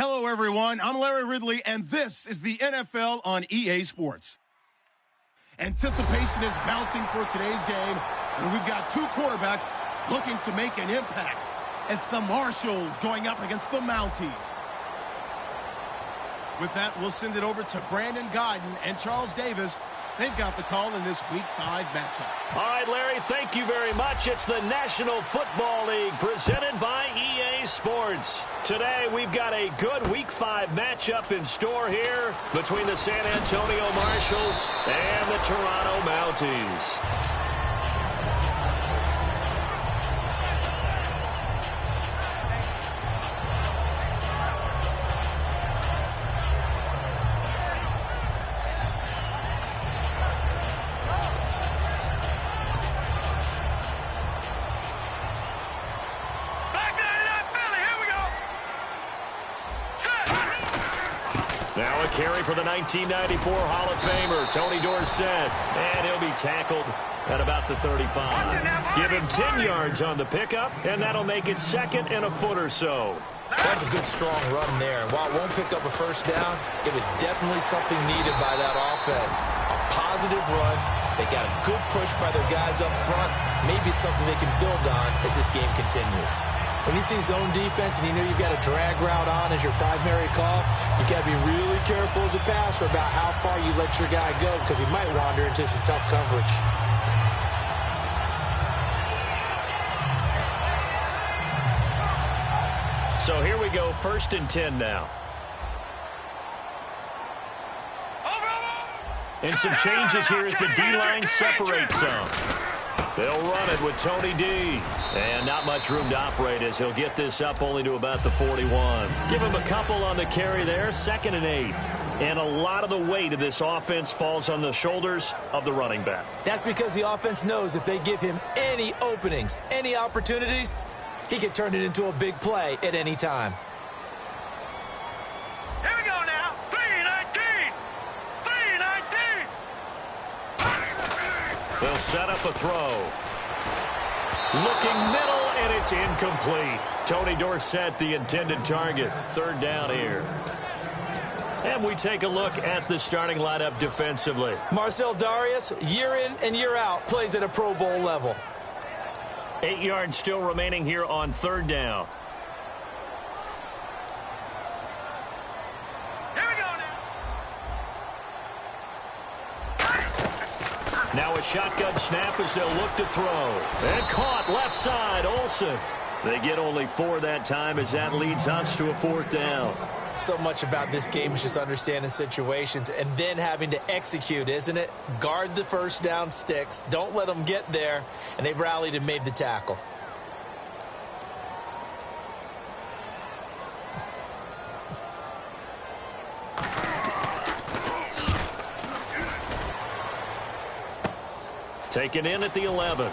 Hello, everyone. I'm Larry Ridley, and this is the NFL on EA Sports. Anticipation is mounting for today's game, and we've got two quarterbacks looking to make an impact. It's the Marshalls going up against the Mounties. With that, we'll send it over to Brandon Guyton and Charles Davis. They've got the call in this Week 5 matchup. All right, Larry, thank you very much. It's the National Football League presented by EA Sports. Today, we've got a good Week 5 matchup in store here between the San Antonio Marshalls and the Toronto Mounties. Now a carry for the 1994 Hall of Famer, Tony Dorsett, and he'll be tackled at about the 35. Give him 10 yards on the pickup, and that'll make it second and a foot or so. That's a good, strong run there. While it won't pick up a first down, it was definitely something needed by that offense. A positive run. They got a good push by their guys up front. Maybe something they can build on as this game continues. When you see zone defense and you know you've got a drag route on as your primary call, you got to be really careful as a passer about how far you let your guy go because he might wander into some tough coverage. So here we go, 1st and 10 now. And some changes here as the D-line separates some. They'll run it with Tony D. And not much room to operate as he'll get this up only to about the 41. Give him a couple on the carry there, 2nd and 8. And a lot of the weight of this offense falls on the shoulders of the running back. That's because the offense knows if they give him any openings, any opportunities, he can turn it into a big play at any time. Here we go now. 3-19. 3-19. They'll set up a throw. Looking middle, and it's incomplete. Tony Dorsett, the intended target. 3rd down here. And we take a look at the starting lineup defensively. Marcel Darius, year in and year out, plays at a Pro Bowl level. 8 yards still remaining here on 3rd down. Here we go now. Now a shotgun snap as they'll look to throw. And caught left side, Olsen. They get only 4 that time as that leads us to a 4th down. So much about this game is just understanding situations and then having to execute, isn't it? Guard the first down sticks. Don't let them get there. And they rallied and made the tackle. Taken in at the 11.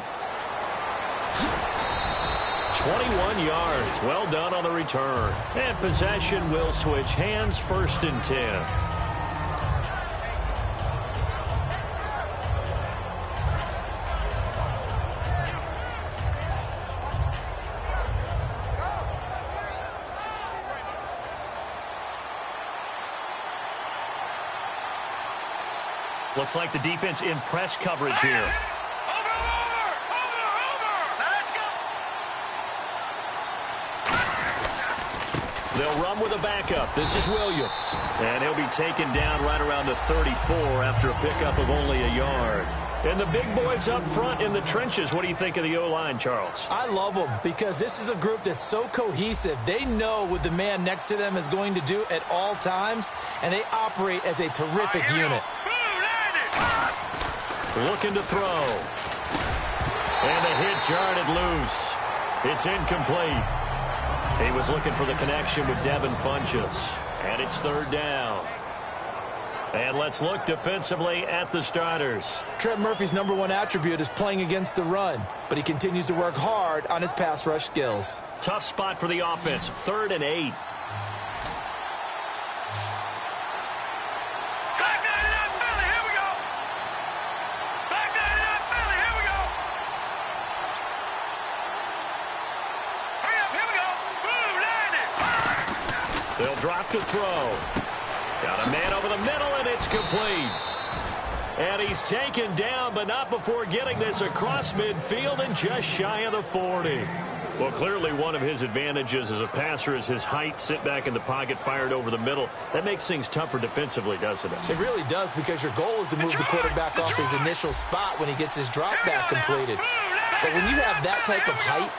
21 yards. Well done on the return. And possession will switch hands, 1st and 10. Looks like the defense in press coverage here. They'll run with a backup. This is Williams. And he'll be taken down right around the 34 after a pickup of only a yard. And the big boys up front in the trenches. What do you think of the O-line, Charles? I love them because this is a group that's so cohesive. They know what the man next to them is going to do at all times, and they operate as a terrific unit. Looking to throw. And the hit jarred it loose. It's incomplete. He was looking for the connection with Devin Funchess. And it's 3rd down. And let's look defensively at the starters. Trent Murphy's #1 attribute is playing against the run, but he continues to work hard on his pass rush skills. Tough spot for the offense. 3rd and 8. They'll drop to throw. Got a man over the middle, and it's complete. And he's taken down, but not before getting this across midfield and just shy of the 40. Well, clearly one of his advantages as a passer is his height. Sit back in the pocket, fired over the middle. That makes things tougher defensively, doesn't it? It really does, because your goal is to move the quarterback off his initial spot when he gets his drop back completed. But when you have that type of height,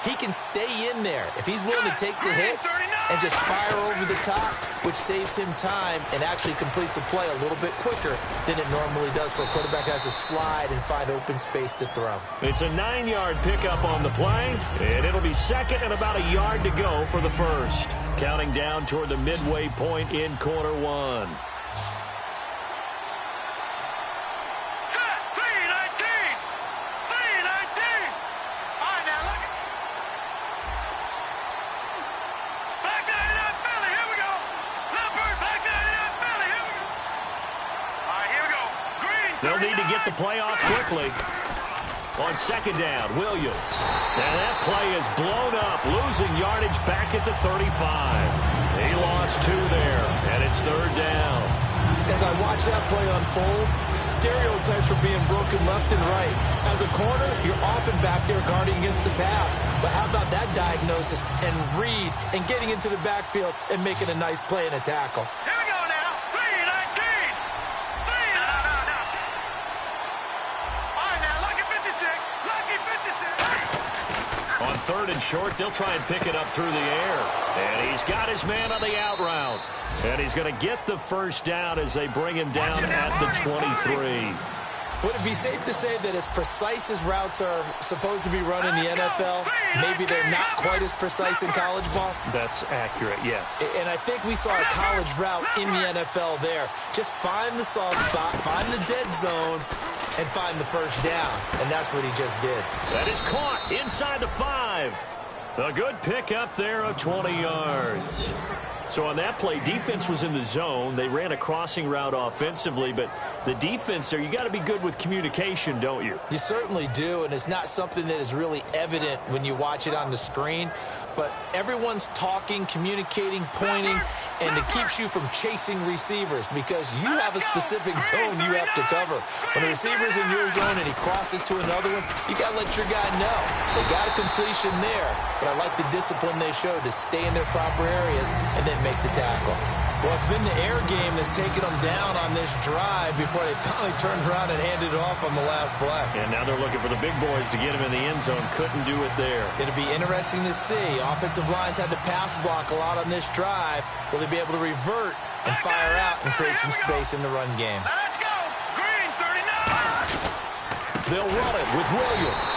he can stay in there if he's willing to take the hits and just fire over the top, which saves him time and actually completes a play a little bit quicker than it normally does for a quarterback who has to slide and find open space to throw. It's a 9-yard pickup on the play, and it'll be second and about a yard to go for the first. Counting down toward the midway point in quarter one. They'll need to get the play off quickly. On second down, Williams. And that play is blown up, losing yardage back at the 35. He lost 2 there, and it's third down. As I watch that play unfold, stereotypes are being broken left and right. As a corner, you're often back there guarding against the pass. But how about that diagnosis and read and getting into the backfield and making a nice play and a tackle? Here we go now. 3-19. All right, now, lucky 56. Lucky 56. On third and short, they'll try and pick it up through the air. And he's got his man on the out route. And he's going to get the first down as they bring him down at the 23. Would it be safe to say that as precise as routes are supposed to be run in the NFL, maybe they're not quite as precise in college ball? That's accurate, yeah. And I think we saw a college route in the NFL there. Just find the soft spot, find the dead zone, and find the first down. And that's what he just did. That is caught inside the 5. A good pick up there of 20 yards. So on that play, defense was in the zone. They ran a crossing route offensively, but the defense there, you got to be good with communication, don't you? You certainly do, and it's not something that is really evident when you watch it on the screen. But everyone's talking, communicating, pointing, and it keeps you from chasing receivers because you have a specific zone you have to cover. When a receiver's in your zone and he crosses to another one, you got to let your guy know. They got a completion there, but I like the discipline they showed to stay in their proper areas and then make the tackle. Well, it's been the air game that's taken them down on this drive before they finally turned around and handed it off on the last play. And now they're looking for the big boys to get him in the end zone. Couldn't do it there. It'll be interesting to see. Offensive lines had to pass block a lot on this drive. Will they be able to revert and fire out and create some space in the run game? Let's go. Green, 39. They'll run it with Williams.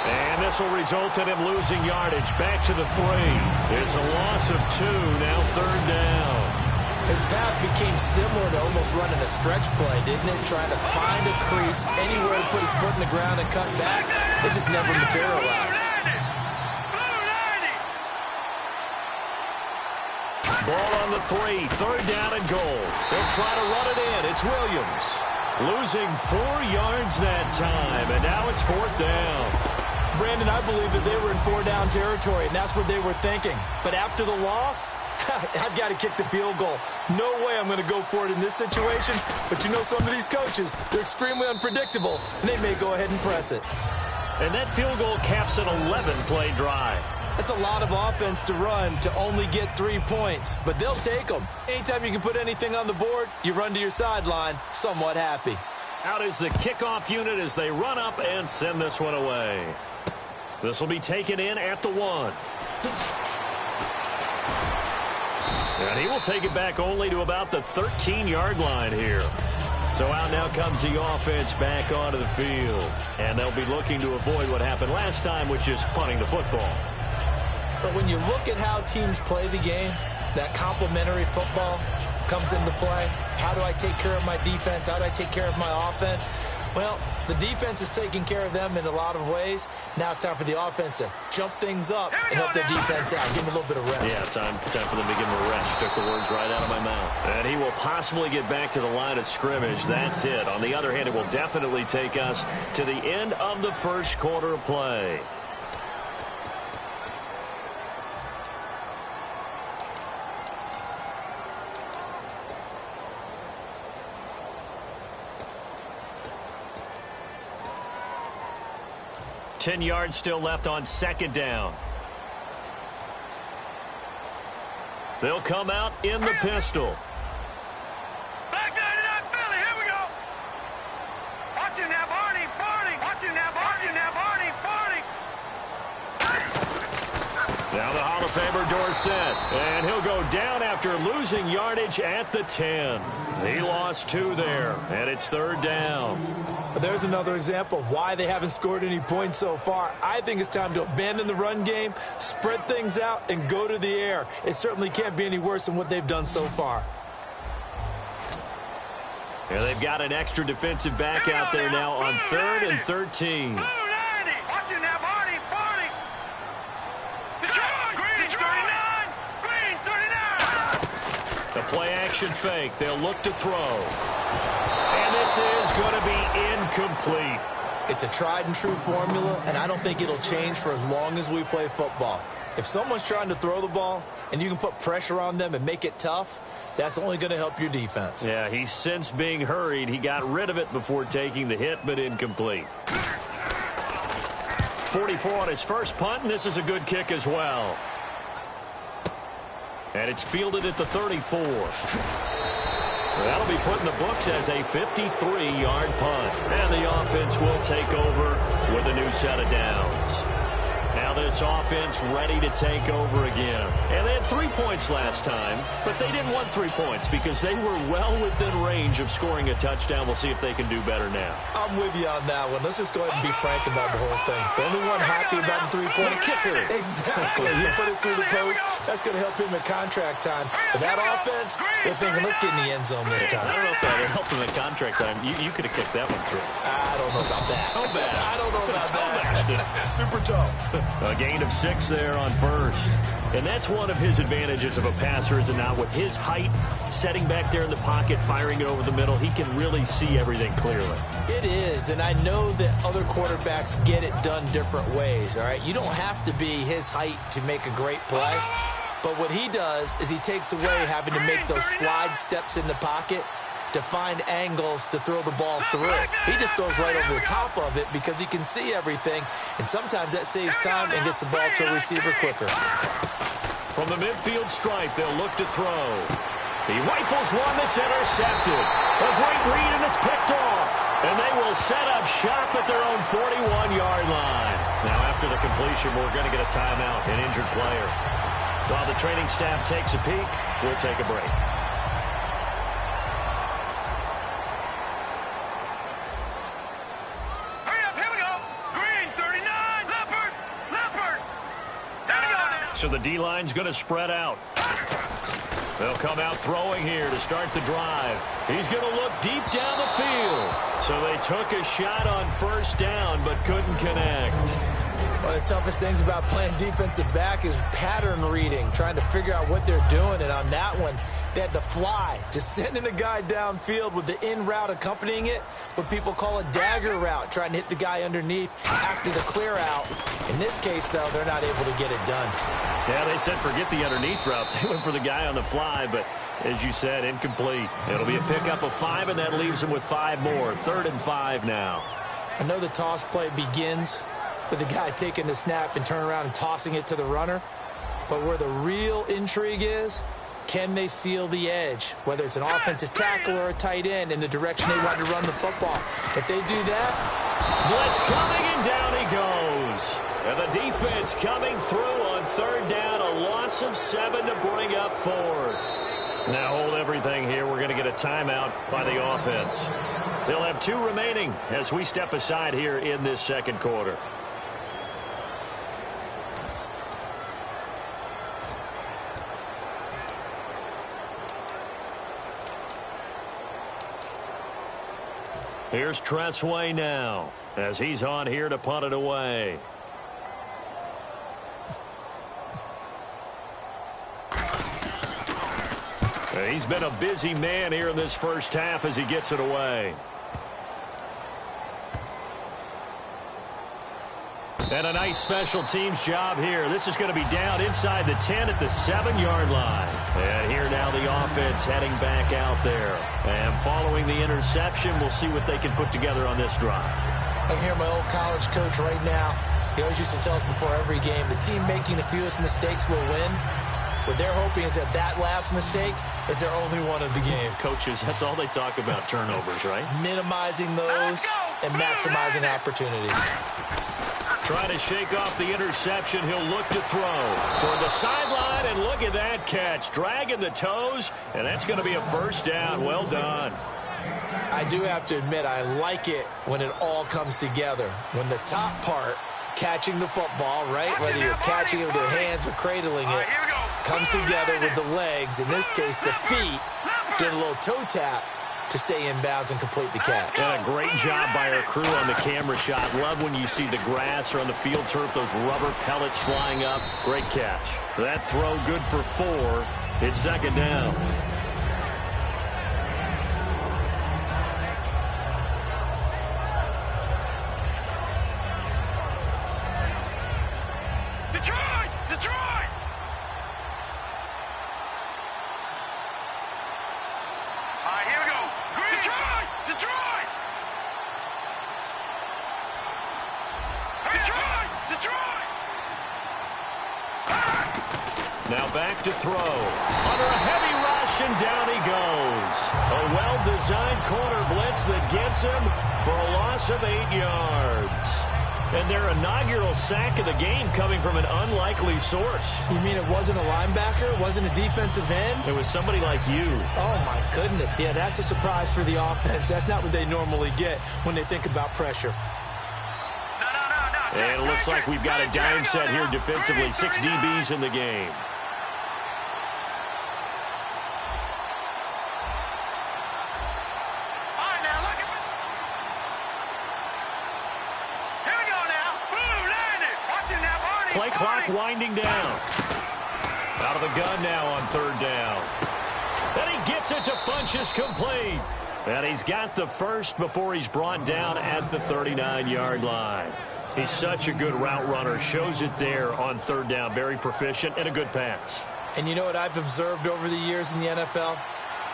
And this will result in him losing yardage back to the 3. It's a loss of 2, now third down. His path became similar to almost running a stretch play, didn't it? Trying to find a crease, anywhere to put his foot in the ground and cut back. It just never materialized. Ball on the 3, third down and goal. They'll try to run it in. It's Williams. Losing 4 yards that time, and now it's fourth down. Brandon, I believe that they were in 4-down territory, and that's what they were thinking. But after the loss, I've got to kick the field goal. No way I'm going to go for it in this situation. But you know some of these coaches, they're extremely unpredictable, and they may go ahead and press it. And that field goal caps an 11-play drive. That's a lot of offense to run to only get 3 points, but they'll take them. Anytime you can put anything on the board, you run to your sideline somewhat happy. Out is the kickoff unit as they run up and send this one away. This will be taken in at the 1. And he will take it back only to about the 13-yard line here. So out now comes the offense back onto the field. And they'll be looking to avoid what happened last time, which is punting the football. But when you look at how teams play the game, that complementary football comes into play. How do I take care of my defense? How do I take care of my offense? Well, the defense is taking care of them in a lot of ways. Now it's time for the offense to jump things up and help their defense out. Give them a little bit of rest. Yeah, time for them to give them a rest. Took the words right out of my mouth. And he will possibly get back to the line of scrimmage. That's it. On the other hand, it will definitely take us to the end of the first quarter of play. 10 yards still left on second down. They'll come out in the pistol. Black 99 Philly, here we go. Watch him now, Barney, Barney. Watch him now, Barney, Barney, Barney. Now the Hall of Famer Dorsett, and he'll go down after losing yardage at the 10. He lost 2 there, and it's third down. There's another example of why they haven't scored any points so far. I think it's time to abandon the run game, spread things out, and go to the air. It certainly can't be any worse than what they've done so far. And they've got an extra defensive back out there now on 3rd and 13. Watch him now, Barney, Barney. Green 39, Green 39. The play-action fake. They'll look to throw. And this is going to be incomplete. It's a tried-and-true formula, and I don't think it'll change for as long as we play football. If someone's trying to throw the ball and you can put pressure on them and make it tough, that's only going to help your defense. Yeah, he's since being hurried. He got rid of it before taking the hit, but incomplete. 44 on his first punt, and this is a good kick as well. And it's fielded at the 34. That'll be put in the books as a 53-yard punt. And the offense will take over with a new set of downs. Now this offense ready to take over again. And they had 3 points last time, but they didn't want 3 points because they were well within range of scoring a touchdown. We'll see if they can do better now. I'm with you on that one. Let's just go ahead and be frank about the whole thing. The only one happy about the three-point kicker. Exactly. You put it through the post. That's going to help him at contract time. But that offense, they're thinking, let's get in the end zone this time. I don't know if that helped him at contract time. You could have kicked that one through. I don't know about that. Toe bash. I don't know about that. Super toe. A gain of 6 there on first. And that's one of his advantages of a passer, is it not? With his height, setting back there in the pocket, firing it over the middle, he can really see everything clearly. It is, and I know that other quarterbacks get it done different ways, all right? You don't have to be his height to make a great play. But what he does is he takes away having to make those slide steps in the pocket to find angles to throw the ball through. He just throws right over the top of it because he can see everything, and sometimes that saves time and gets the ball to a receiver quicker. From the midfield stripe, they'll look to throw. He rifles one that's intercepted. A great read, and it's picked off. And they will set up shop at their own 41-yard line. Now, after the completion, we're going to get a timeout, an injured player. While the training staff takes a peek, we'll take a break. So the D-line's going to spread out. They'll come out throwing here to start the drive. He's going to look deep down the field. So they took a shot on first down but couldn't connect. One of the toughest things about playing defensive back is pattern reading, trying to figure out what they're doing. And on that one, they had to fly, just sending a guy downfield with the in route accompanying it, what people call a dagger route, trying to hit the guy underneath after the clear out. In this case, though, they're not able to get it done. Yeah, they said forget the underneath route. They went for the guy on the fly, but as you said, incomplete. It'll be a pickup of 5, and that leaves them with 5 more. 3rd and 5 now. I know the toss play begins with the guy taking the snap and turning around and tossing it to the runner. But where the real intrigue is, can they seal the edge, whether it's an offensive tackle or a tight end, in the direction they want to run the football? If they do that, blitz coming, and down he goes. And the defense coming through on 3rd down, a loss of 7 to bring up 4th. Now hold everything here. We're going to get a timeout by the offense. They'll have 2 remaining as we step aside here in this second quarter. Here's Tressway now as he's on here to punt it away. He's been a busy man here in this first half as he gets it away. And a nice special teams job here. This is going to be down inside the 10 at the 7-yard line. And here now the offense heading back out there. And following the interception, we'll see what they can put together on this drive. I can hear my old college coach right now He always used to tell us before every game, the team making the fewest mistakes will win. What they're hoping is that that last mistake is their only one of the game. Coaches, that's all they talk about, turnovers, right? Minimizing those and maximizing opportunities. Trying to shake off the interception. He'll look to throw toward the sideline, and look at that catch. Dragging the toes, and that's going to be a first down. Well done. I do have to admit, I like it when it all comes together. When the top part, catching the football, right, whether you're catching it with your hands or cradling it, comes together with the legs, in this case the feet, doing a little toe tap to stay in bounds and complete the catch. And a great job by our crew on the camera shot. Love when you see the grass or on the field turf, those rubber pellets flying up. Great catch. That throw good for 4. It's second down. Detroit! All right, here we go. Detroit! Detroit! Now back to throw. Under a heavy rush, and down he goes. A well-designed corner blitz that gets him for a loss of 8 yards. And their inaugural sack of the game coming from an unlikely source. You mean it wasn't a linebacker? It wasn't a defensive end? It was somebody like you. Oh, my goodness. Yeah, that's a surprise for the offense. That's not what they normally get when they think about pressure. And it looks like we've got a dime set here defensively. 6 DBs in the game. Play clock winding down. Out of the gun now on third down. And he gets it to Funchess complete. And he's got the first before he's brought down at the 39-yard line. He's such a good route runner. Shows it there on third down. Very proficient and a good pass. And you know what I've observed over the years in the NFL?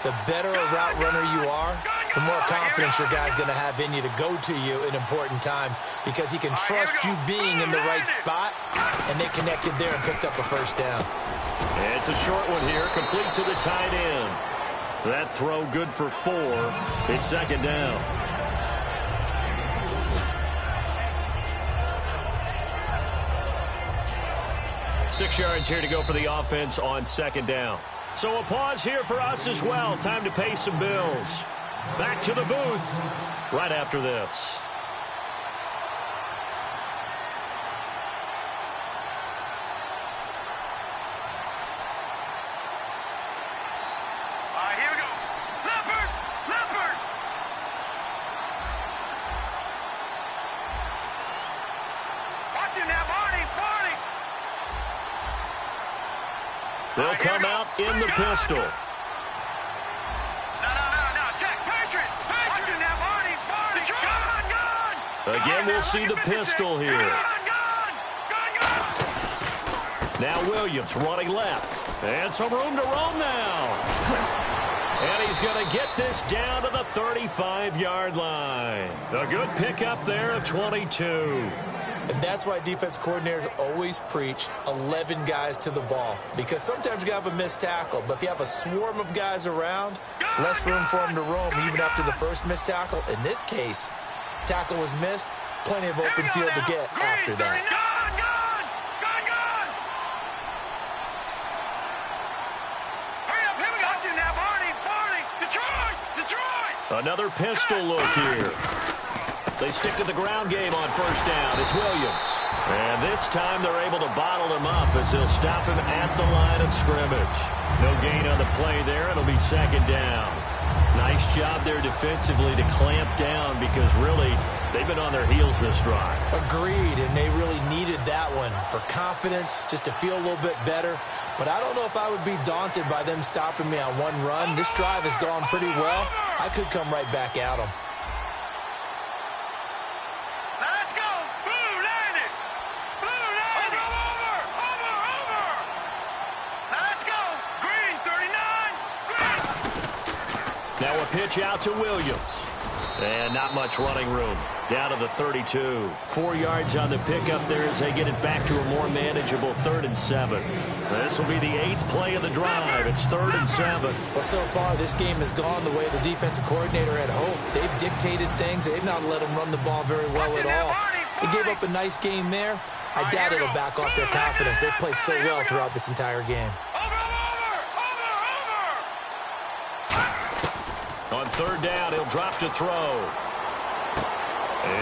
The better a route runner you are, the more confidence your guy's going to have in you to go to you in important times because he can trust you being in the right spot, and they connected there and picked up a first down. And it's a short one here, complete to the tight end. That throw good for 4. It's second down. Six yards here to go for the offense on second down. So a pause here for us as well. Time to pay some bills. Back to the booth right after this. All right, here we go. Leopard! Leopard! Watch him now, Barney! Barney! They'll come out in the pistol. No. Check. Patriot! Watch him now, Barney! Barney! Gun! Again, we'll see the pistol here. Gun! Now Williams running left. And some room to roam now. And he's going to get this down to the 35-yard line. A good pickup there of 22. And that's why defense coordinators always preach 11 guys to the ball. Because sometimes you have a missed tackle, but if you have a swarm of guys around, less room for them to roam even after the first missed tackle. In this case, tackle was missed, plenty of open field to get after that. Gun! Hurry up, here we go. Watch him now, Barney! Detroit! Another pistol look here. They stick to the ground game on first down. It's Williams. And this time they're able to bottle him up as they'll stop him at the line of scrimmage. No gain on the play there. It'll be second down. Nice job there defensively to clamp down because really they've been on their heels this drive. Agreed, and they really needed that one for confidence, just to feel a little bit better. But I don't know if I would be daunted by them stopping me on one run. This drive has gone pretty well. I could come right back at them. Let's go! Blue landed! Blue landed! Over! Let's go! Green, 39! Green! Now a pitch out to Williams. And not much running room. Down to the 32. 4 yards on the pickup there as they get it back to a more manageable 3rd and 7. This will be the 8th play of the drive. It's 3rd and 7. Well, so far, this game has gone the way the defensive coordinator had hoped. They've dictated things. They've not let them run the ball very well at all. They gave up a nice game there. I doubt it'll back off their confidence. They've played so well throughout this entire game. On 3rd down, he'll drop to throw.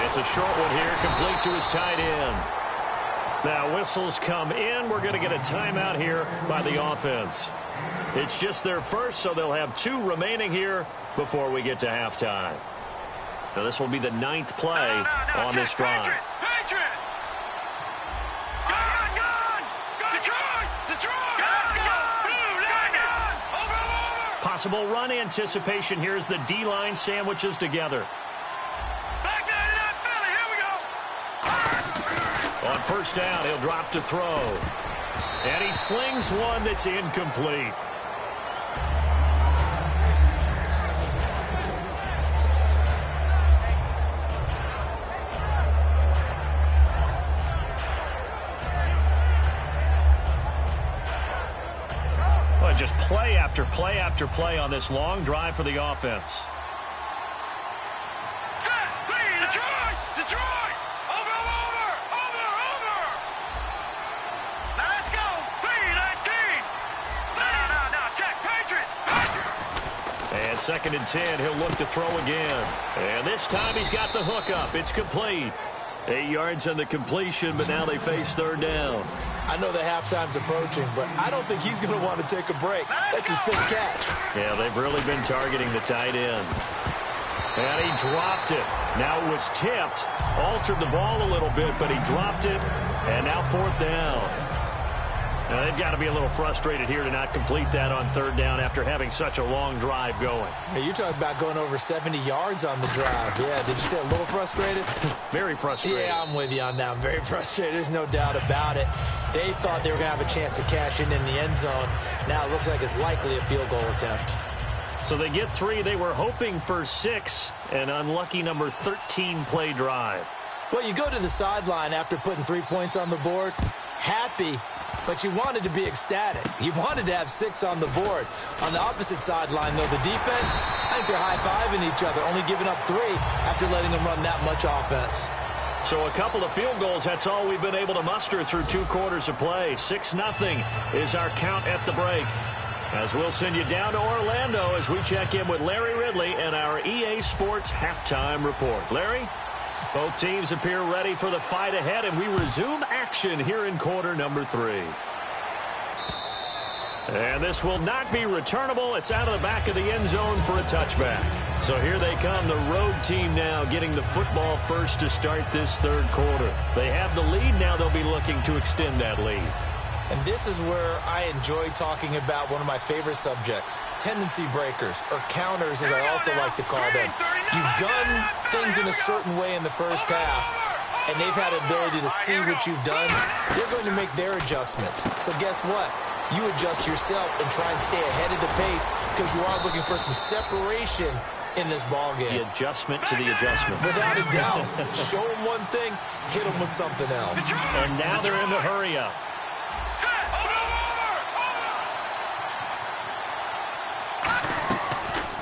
It's a short one here, complete to his tight end. Now, whistles come in. We're going to get a timeout here by the offense. It's just their first, so they'll have 2 remaining here before we get to halftime. Now, this will be the 9th play on this drive. Patriot! Possible run anticipation here as the D-line sandwiches together. Back 99 Philly, here we go. On 1st down, he'll drop to throw. And he slings one that's incomplete. Just play after play after play on this long drive for the offense. Set, Detroit! Over! Now let's go, B-19! No, check, Patriot! And 2nd and 10, he'll look to throw again. And this time he's got the hook up. It's complete. 8 yards on the completion, but now they face 3rd down. I know the halftime's approaching, but I don't think he's going to want to take a break. That's his 5th catch. Yeah, they've really been targeting the tight end. And he dropped it. Now it was tipped. Altered the ball a little bit, but he dropped it. And now 4th down. Now they've got to be a little frustrated here to not complete that on 3rd down after having such a long drive going. Hey, you're talking about going over 70 yards on the drive. Yeah, did you say a little frustrated? Very frustrated. Yeah, I'm with you on that. I'm very frustrated. There's no doubt about it. They thought they were going to have a chance to cash in the end zone. Now it looks like it's likely a field goal attempt. So they get 3. They were hoping for 6. An unlucky number 13 play drive. Well, you go to the sideline after putting 3 points on the board, happy, but you wanted to be ecstatic. You wanted to have 6 on the board. On the opposite sideline, though, the defense, I think they're high-fiving each other, only giving up 3 after letting them run that much offense. So a couple of field goals, that's all we've been able to muster through 2 quarters of play. 6-0 is our count at the break. As we'll send you down to Orlando as we check in with Larry Ridley and our EA Sports Halftime Report. Larry? Both teams appear ready for the fight ahead, and we resume action here in quarter number 3. And this will not be returnable. It's out of the back of the end zone for a touchback. So here they come, the road team now getting the football first to start this 3rd quarter. They have the lead. Now they'll be looking to extend that lead. And this is where I enjoy talking about one of my favorite subjects, tendency breakers, or counters as I also like to call them. You've done things in a certain way in the first half, and they've had the ability to see what you've done. They're going to make their adjustments. So guess what? You adjust yourself and try and stay ahead of the pace because you are looking for some separation in this ball game. The adjustment to the adjustment. Without a doubt. Show them one thing, hit them with something else. And now they're in the hurry-up.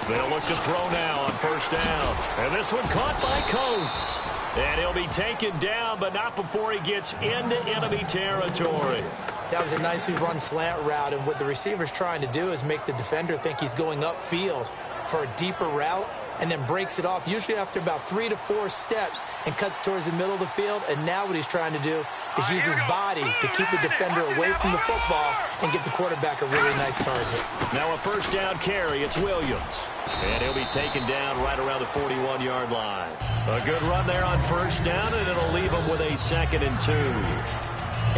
They'll look to throw now on 1st down. And this one caught by Coates. And he'll be taken down, but not before he gets into enemy territory. That was a nicely run slant route, and what the receiver's trying to do is make the defender think he's going upfield for a deeper route, and then breaks it off, usually after about 3 to 4 steps, and cuts towards the middle of the field. And now what he's trying to do is use his body to keep the defender away from the football and give the quarterback a really nice target. Now a 1st down carry. It's Williams. And he'll be taken down right around the 41-yard line. A good run there on 1st down, and it'll leave him with a 2nd and 2.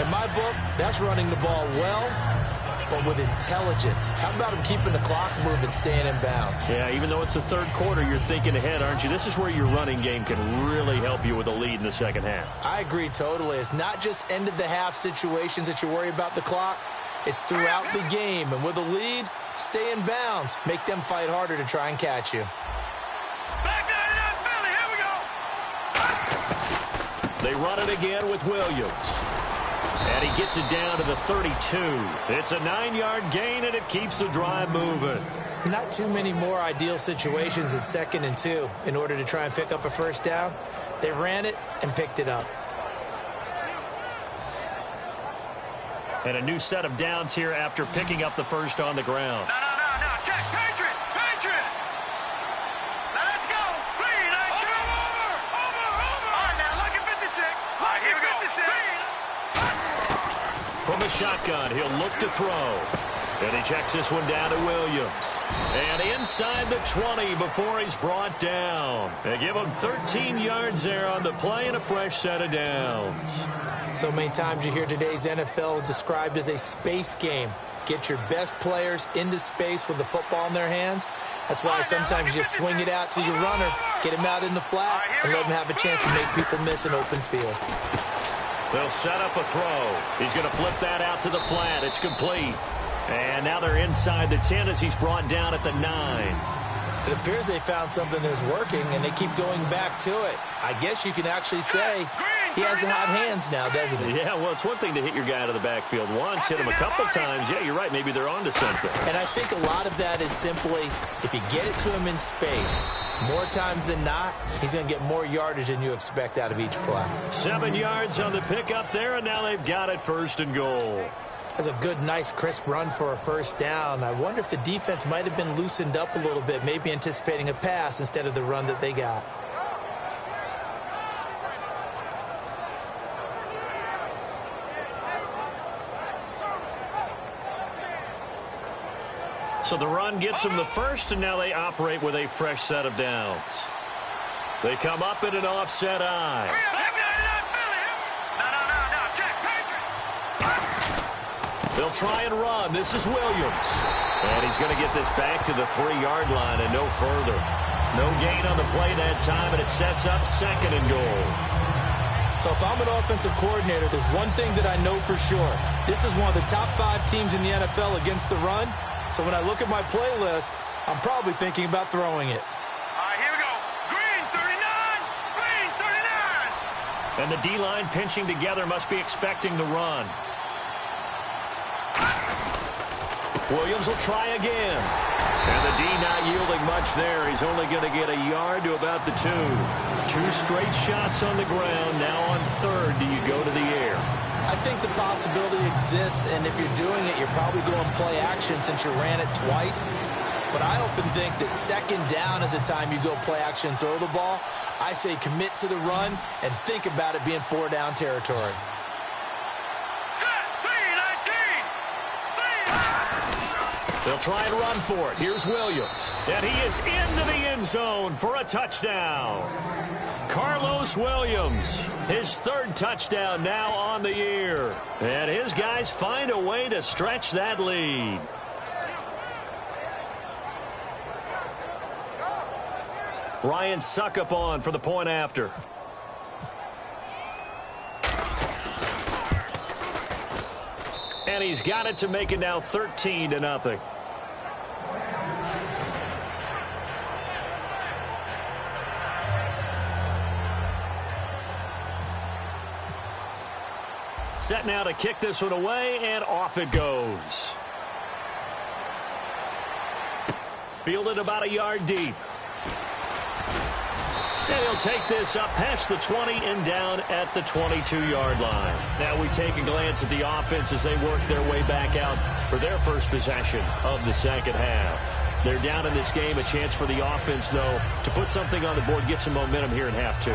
In my book, that's running the ball well, but with intelligence. How about him keeping the clock moving, staying in bounds? Yeah, even though it's the 3rd quarter, you're thinking ahead, aren't you? This is where your running game can really help you with a lead in the 2nd half. I agree totally. It's not just end-of-the-half situations that you worry about the clock. It's throughout the game. And with a lead, stay in bounds. Make them fight harder to try and catch you. Back 99 They run it again with Williams. And he gets it down to the 32. It's a 9-yard gain, and it keeps the drive moving. Not too many more ideal situations at 2nd and 2 in order to try and pick up a first down. They ran it and picked it up. And a new set of downs here after picking up the first on the ground. No. Check. Patriot. Now let's go. 3, 9, 2. Over. All right, now look at 56. All right, here we go. 56. From a shotgun, he'll look to throw. And he checks this one down to Williams. And inside the 20 before he's brought down. They give him 13 yards there on the play and a fresh set of downs. So many times you hear today's NFL described as a space game. Get your best players into space with the football in their hands. That's why sometimes you swing it out to your runner, get him out in the flat, and let him have a chance to make people miss an open field. They'll set up a throw. He's going to flip that out to the flat. It's complete. And now they're inside the 10 as he's brought down at the 9. It appears they found something that's working, and they keep going back to it. I guess you can actually say he has the hot hands now, doesn't he? Yeah, well, it's one thing to hit your guy out of the backfield once, hit him a couple times. Yeah, you're right. Maybe they're onto something. And I think a lot of that is simply if you get it to him in space, more times than not, he's going to get more yardage than you expect out of each play. 7 yards on the pickup there, and now they've got it 1st and goal. That's a good, nice, crisp run for a first down. I wonder if the defense might have been loosened up a little bit, maybe anticipating a pass instead of the run that they got. So the run gets them the first, and now they operate with a fresh set of downs. They come up in an offset eye. They'll try and run. This is Williams. And he's going to get this back to the 3-yard line and no further. No gain on the play that time, and it sets up 2nd and goal. So if I'm an offensive coordinator, there's one thing that I know for sure. This is one of the top 5 teams in the NFL against the run. So when I look at my playlist, I'm probably thinking about throwing it. All right, here we go. Green 39. And the D-line pinching together must be expecting the run. Williams will try again. And the D not yielding much there. He's only going to get a yard to about the 2. 2 straight shots on the ground. Now on 3rd, do you go to the air? I think the possibility exists, and if you're doing it, you're probably going play action since you ran it twice. But I often think that 2nd down is the time you go play action and throw the ball. I say commit to the run and think about it being 4-down territory. They'll try and run for it. Here's Williams. And he is into the end zone for a touchdown. Carlos Williams, his 3rd touchdown now on the year. And his guys find a way to stretch that lead. Ryan Suckup on for the point after. And he's got it to make it now 13-0. Set now to kick this one away, and off it goes. Fielded about a yard deep. And he'll take this up past the 20 and down at the 22-yard line. Now we take a glance at the offense as they work their way back out for their first possession of the 2nd half. They're down in this game. A chance for the offense, though, to put something on the board, get some momentum here in half 2.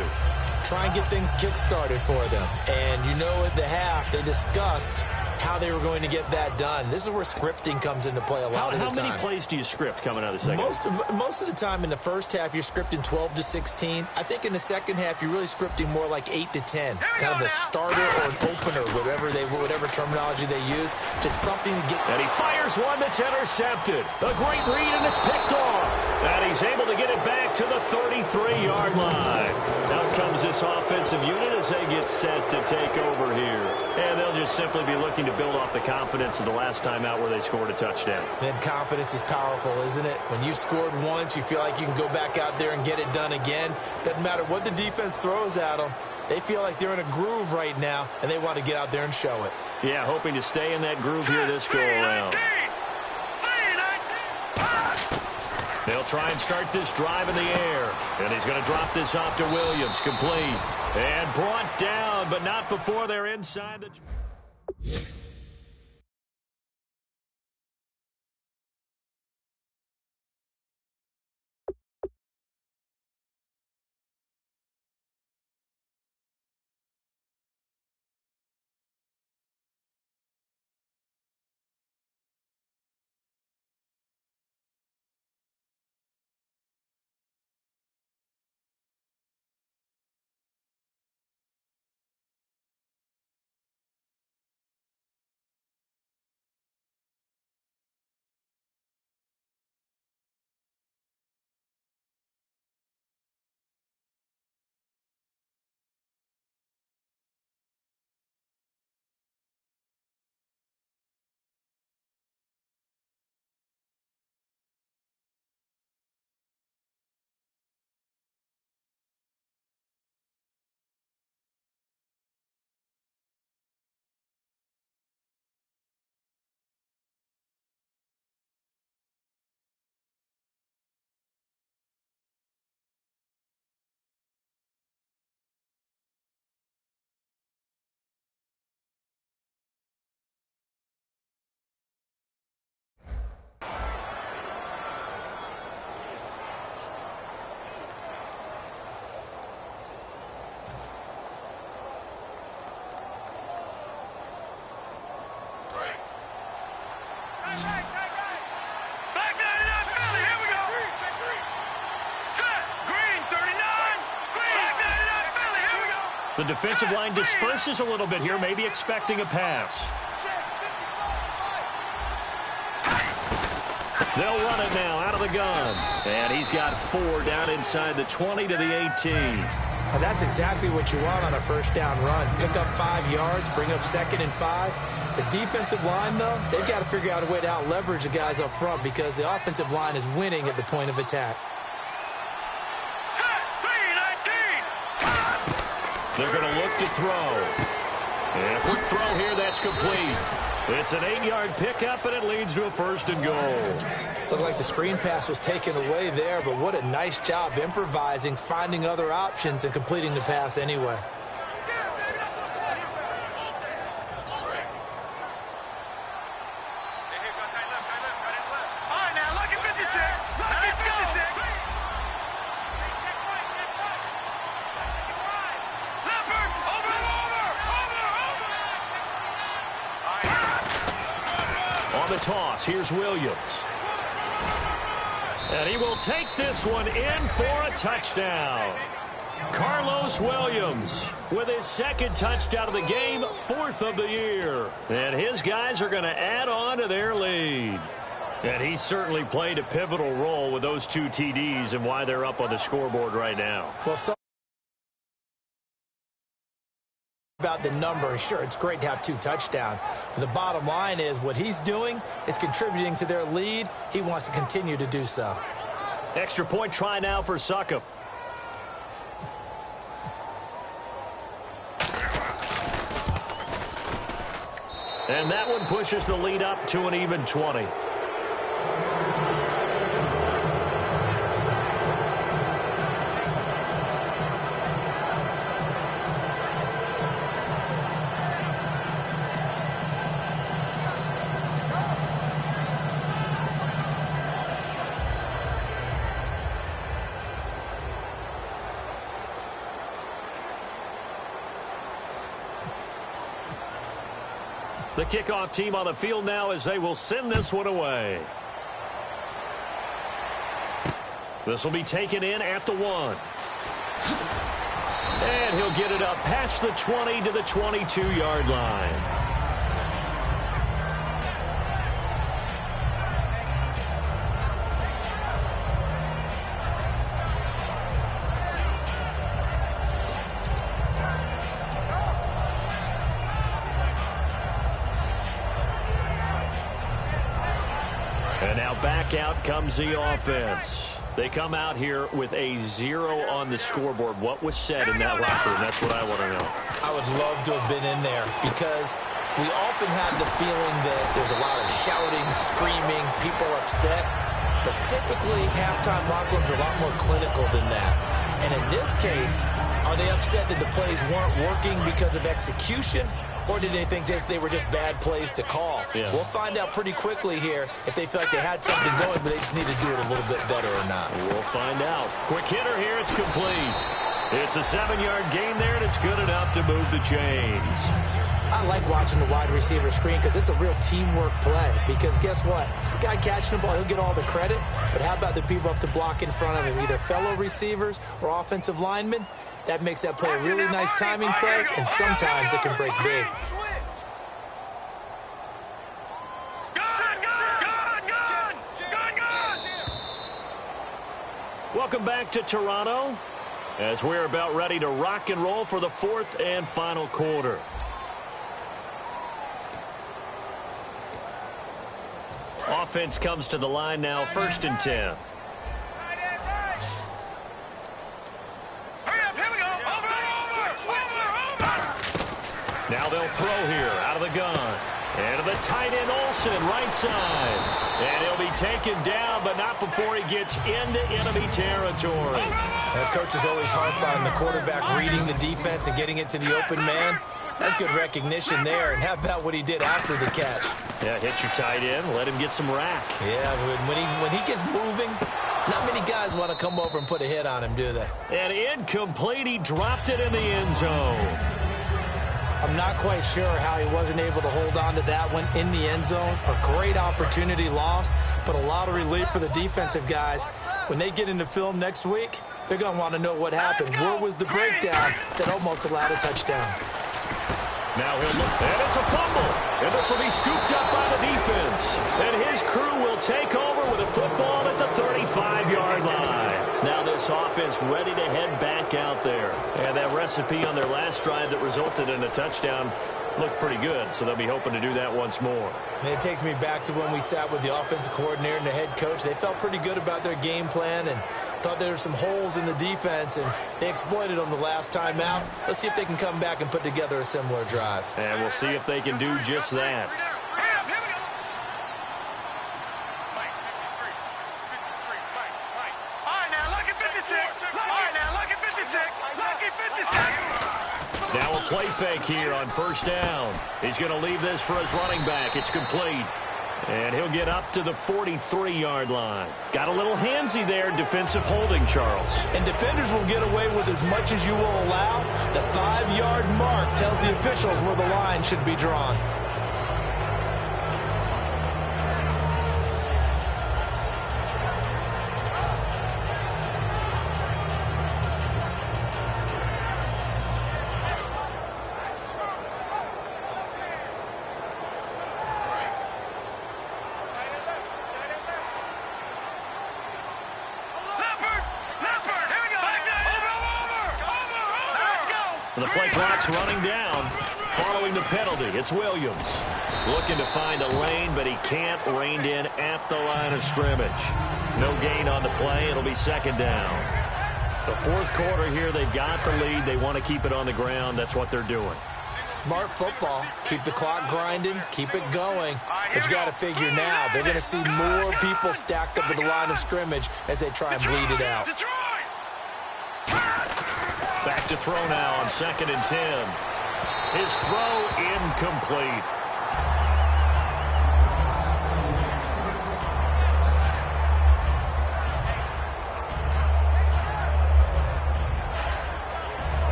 Try and get things kick-started for them. And you know at the half, they discussed how they were going to get that done. This is where scripting comes into play a lot of the time. How many plays do you script coming out of the second half? Most of the time in the first half, you're scripting 12 to 16. I think in the second half, you're really scripting more like 8 to 10. Kind of a starter or an opener, whatever terminology they use. Just something to get. And he fires one that's intercepted. A great read, and it's picked off. And he's able to get it back to the 33-yard line. Out comes this offensive unit as they get set to take over here. And they'll just simply be looking to build off the confidence of the last time out where they scored a touchdown. Then confidence is powerful, isn't it? When you've scored once, you feel like you can go back out there and get it done again. Doesn't matter what the defense throws at them. They feel like they're in a groove right now, and they want to get out there and show it. Yeah, hoping to stay in that groove here this go-around. They'll try and start this drive in the air. And he's going to drop this off to Williams. Complete. And brought down, but not before they're inside the... The defensive line disperses a little bit here, maybe expecting a pass. They'll run it now out of the gun. And he's got 4 down inside the 20 to the 18. And that's exactly what you want on a first down run. Pick up 5 yards, bring up 2nd and 5. The defensive line, though, they've got to figure out a way to out-leverage the guys up front because the offensive line is winning at the point of attack. They're going to look to throw. And a quick throw here, that's complete. It's an 8-yard pickup, and it leads to a 1st and goal. Looked like the screen pass was taken away there, but what a nice job improvising, finding other options, and completing the pass anyway. On the toss, here's Williams. And he will take this one in for a touchdown. Carlos Williams with his 2nd touchdown of the game, 4th of the year. And his guys are going to add on to their lead. And he certainly played a pivotal role with those 2 TDs and why they're up on the scoreboard right now. Well, about the number, sure, it's great to have 2 touchdowns, but the bottom line is what he's doing is contributing to their lead. He wants to continue to do so. Extra point try now for Succop. And that one pushes the lead up to an even 20. The kickoff team on the field now as they will send this one away. This will be taken in at the 1. And he'll get it up past the 20 to the 22-yard line. And now back out comes the offense. They come out here with a 0 on the scoreboard. What was said in that locker room? That's what I want to know. I would love to have been in there because we often have the feeling that there's a lot of shouting, screaming, people upset. But typically, halftime locker rooms are a lot more clinical than that. And in this case, are they upset that the plays weren't working because of execution? Or did they think they were just bad plays to call? Yeah. We'll find out pretty quickly here if they feel like they had something going, but they just need to do it a little bit better or not. We'll find out. Quick hitter here. It's complete. It's a 7-yard gain there, and it's good enough to move the chains. I like watching the wide receiver screen because it's a real teamwork play. Because guess what? The guy catching the ball, he'll get all the credit. But how about the people up to block in front of him, either fellow receivers or offensive linemen? That makes that play a really nice timing play, and sometimes it can break big. Welcome back to Toronto as we're about ready to rock and roll for the 4th and final quarter. Offense comes to the line now, 1st and 10. Now they'll throw here out of the gun. And to the tight end, Olsen, right side. And he'll be taken down, but not before he gets into enemy territory. That coach is always harp on the quarterback reading the defense and getting it to the open man. That's good recognition there. And how about what he did after the catch? Yeah, hit your tight end, let him get some rack. Yeah, when he gets moving, not many guys want to come over and put a hit on him, do they? And incomplete, he dropped it in the end zone. I'm not quite sure how he wasn't able to hold on to that one in the end zone. A great opportunity lost, but a lot of relief for the defensive guys. When they get into film next week, they're going to want to know what happened. Where was the breakdown that almost allowed a touchdown? Now he'll look, and it's a fumble. And this will be scooped up by the defense. And his crew will take over with a football at the 35-yard line. Now this offense ready to head back out there. And that recipe on their last drive that resulted in a touchdown looked pretty good, so they'll be hoping to do that once more. And it takes me back to when we sat with the offensive coordinator and the head coach. They felt pretty good about their game plan and thought there were some holes in the defense, and they exploited them the last time out. Let's see if they can come back and put together a similar drive. And we'll see if they can do just that. Now a play fake here on 1st down. He's going to leave this for his running back. It's complete. And he'll get up to the 43-yard line. Got a little handsy there, defensive holding, Charles. And defenders will get away with as much as you will allow. The 5-yard mark tells the officials where the line should be drawn. The play clock's running down. Following the penalty, it's Williams. Looking to find a lane, but he can't. Reined in at the line of scrimmage. No gain on the play. It'll be 2nd down. The 4th quarter here, they've got the lead. They want to keep it on the ground. That's what they're doing. Smart football. Keep the clock grinding. Keep it going. But you got to figure now, they're going to see more people stacked up at the line of scrimmage as they try and bleed it out. Back to throw now on 2nd and 10. His throw incomplete.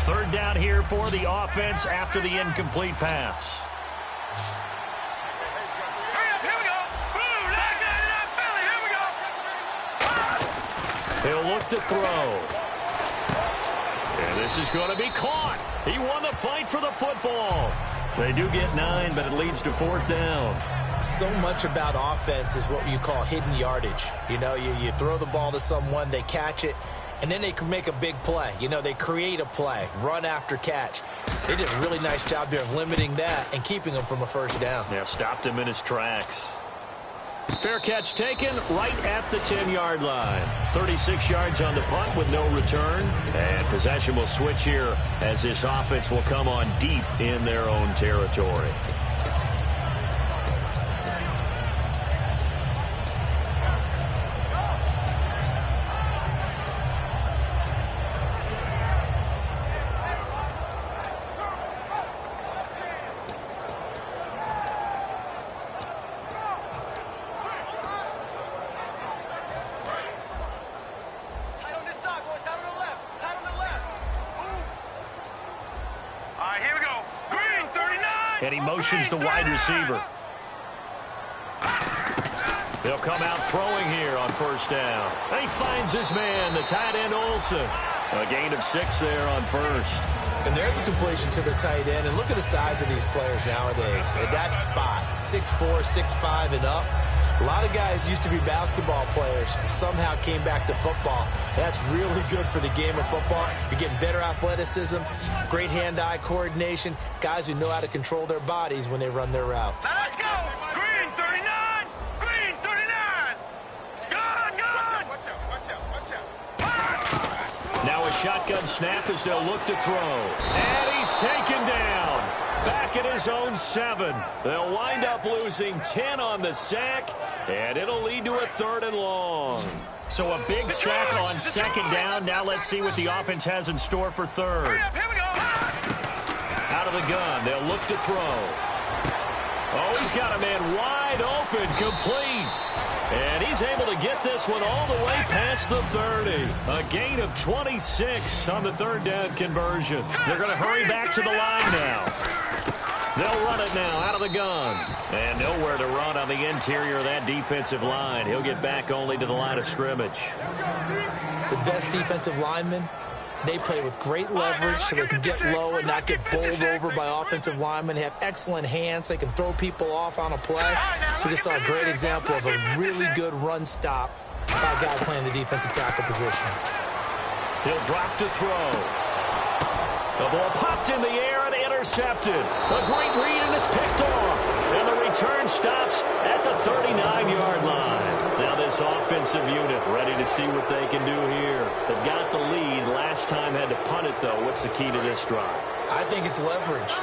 Third down here for the offense after the incomplete pass. He'll look to throw. And this is going to be caught. He won the fight for the football. They do get 9, but it leads to 4th down. So much about offense is what you call hidden yardage. You know, you throw the ball to someone, they catch it, and then they can make a big play. You know, they create a play, run after catch. They did a really nice job here of limiting that and keeping him from a first down. Yeah, stopped him in his tracks. Fair catch taken right at the 10-yard line. 36 yards on the punt with no return. And possession will switch here as this offense will come on deep in their own territory. And he motions the wide receiver. They'll come out throwing here on first down. And he finds his man, the tight end Olsen. A gain of 6 there on first. And there's a completion to the tight end. And look at the size of these players nowadays. At that spot, 6'4", 6'5", and up. A lot of guys used to be basketball players, somehow came back to football. That's really good for the game of football. You're getting better athleticism, great hand-eye coordination, guys who know how to control their bodies when they run their routes. Let's go! Green 39! Green 39! Good, good! Watch out. Now a shotgun snap as they'll look to throw. And he's taken down. Back at his own 7. They'll wind up losing 10 on the sack, and it'll lead to a 3rd and long. So a big sack on 2nd down. Now let's see what the offense has in store for 3rd. Here we go! Out of the gun, they'll look to throw. Oh, he's got a man wide open, complete. And he's able to get this one all the way past the 30. A gain of 26 on the 3rd down conversion. They're going to hurry back to the line now. They'll run it now out of the gun. And nowhere to run on the interior of that defensive line. He'll get back only to the line of scrimmage. The best defensive linemen, they play with great leverage so they can get low and not get bowled over by offensive linemen. They have excellent hands. They can throw people off on a play. We just saw a great example of a really good run stop by a guy playing the defensive tackle position. He'll drop to throw. The ball popped in the air and intercepted. A great read, and it's picked off. And the return stops at the 39-yard line. Now this offensive unit ready to see what they can do here. They've got the lead. Last time had to punt it, though. What's the key to this drive? I think it's leverage.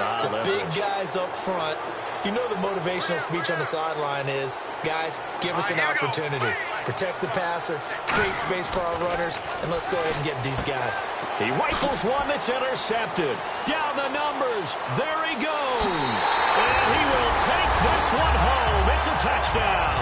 Big guys up front. You know the motivational speech on the sideline is, guys, give us an opportunity. Protect the passer, create space for our runners, and let's go ahead and get these guys. He rifles one that's intercepted. Down the numbers. There he goes. And he will take this one home. It's a touchdown.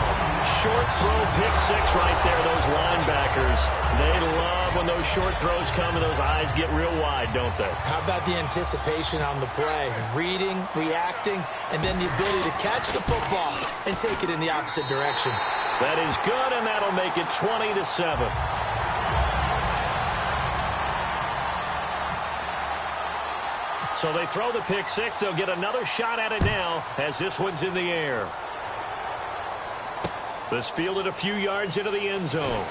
Short throw, pick 6 right there. Those linebackers, they love when those short throws come and those eyes get real wide, don't they? How about the anticipation on the play? Reading, reacting, and then the ability to catch the football and take it in the opposite direction. That is good, and that'll make it 20-7. So they throw the pick 6. They'll get another shot at it now as this one's in the air. This fielded a few yards into the end zone.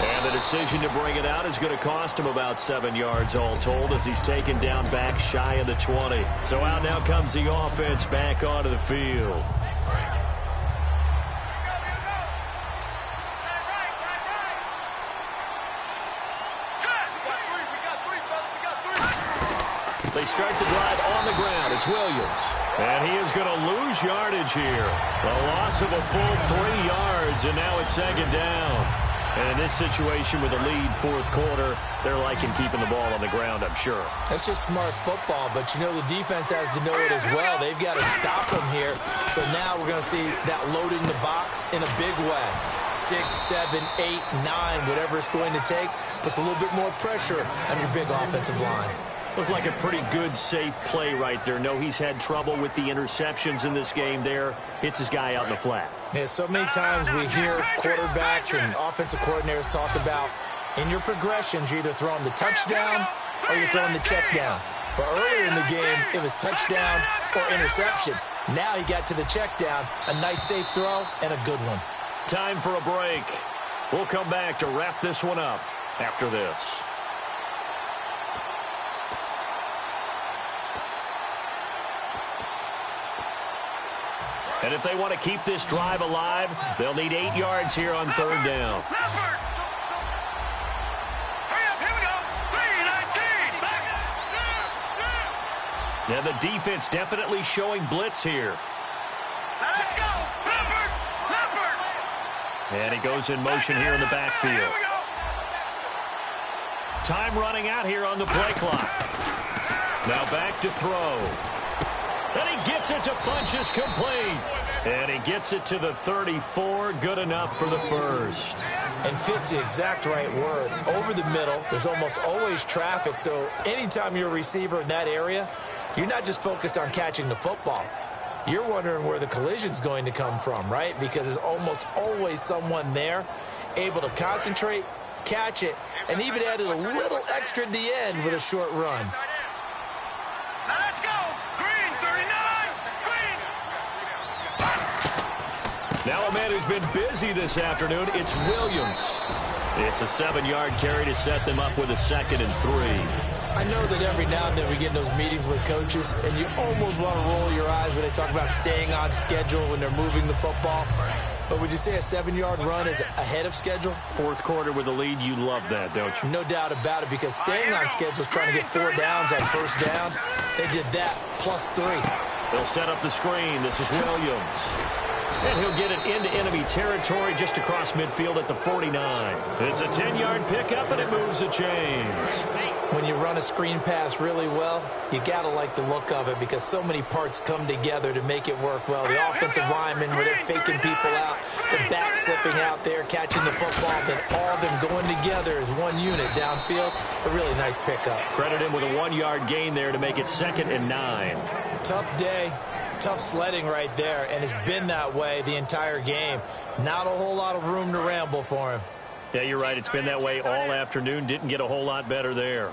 And the decision to bring it out is going to cost him about 7 yards all told as he's taken down back shy of the 20. So out now comes the offense back onto the field. They start the drive on the ground. It's Williams. And he is going to lose yardage here. A loss of a full 3 yards, and now it's 2nd down. And in this situation with a lead 4th quarter, they're liking keeping the ball on the ground, I'm sure. That's just smart football, but you know the defense has to know it as well. They've got to stop them here. So now we're going to see that loading the box in a big way. 6, 7, 8, 9, whatever it's going to take, puts a little bit more pressure on your big offensive line. Looked like a pretty good, safe play right there. No, he's had trouble with the interceptions in this game there. Hits his guy out in the flat. Yeah, so many times we hear quarterbacks and offensive coordinators talk about in your progressions, you're either throwing the touchdown or you're throwing the check down. But earlier in the game, it was touchdown or interception. Now he got to the check down, a nice safe throw and a good one. Time for a break. We'll come back to wrap this one up after this. And if they want to keep this drive alive, they'll need 8 yards here on third down. Now the defense definitely showing blitz here. Let's go. And he goes in motion here in the backfield. Time running out here on the play clock. Now back to throw. And he gets it to Funchess complete. And he gets it to the 34. Good enough for the first. And fits the exact right word. Over the middle, there's almost always traffic. So anytime you're a receiver in that area, you're not just focused on catching the football. You're wondering where the collision's going to come from, right? Because there's almost always someone there able to concentrate, catch it, and even added a little extra at the end with a short run. Now let's go. Green, 39. Green. Now a man who's been busy this afternoon, it's Williams. It's a 7-yard carry to set them up with a 2nd and 3. I know that every now and then we get in those meetings with coaches, and you almost want to roll your eyes when they talk about staying on schedule when they're moving the football. But would you say a 7-yard run is ahead of schedule? Fourth quarter with a lead, you love that, don't you? No doubt about it, because staying on schedule is trying to get 4 downs on first down. They did that plus 3. They'll set up the screen. This is Williams. And he'll get it into enemy territory just across midfield at the 49. It's a 10-yard pickup, and it moves the chains. When you run a screen pass really well, you got to like the look of it because so many parts come together to make it work well. The offensive linemen, where they're faking people out, the back slipping out there, catching the football, then all of them going together as one unit downfield. A really nice pickup. Credit him with a 1-yard gain there to make it 2nd and 9. Tough day. Tough sledding right there, and it's been that way the entire game. Not a whole lot of room to ramble for him. Yeah, you're right. It's been that way all afternoon. Didn't get a whole lot better there.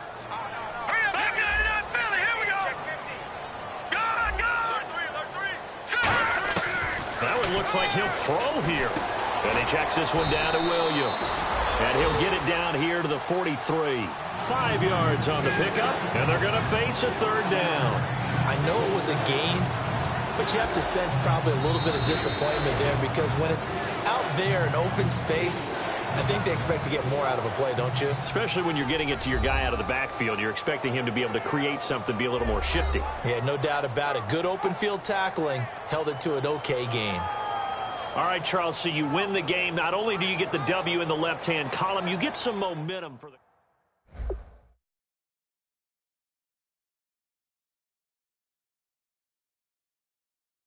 Back 99, Philly. Here we go. That one looks like he'll throw here. And he checks this one down to Williams. And he'll get it down here to the 43. 5 yards on the pickup, and they're going to face a 3rd down. I know it was a gain, but you have to sense probably a little bit of disappointment there because when it's out there in open space, I think they expect to get more out of a play, don't you? Especially when you're getting it to your guy out of the backfield. You're expecting him to be able to create something, be a little more shifty. Yeah, no doubt about it. Good open field tackling held it to an okay gain. All right, Charles, so you win the game. Not only do you get the W in the left-hand column, you get some momentum for the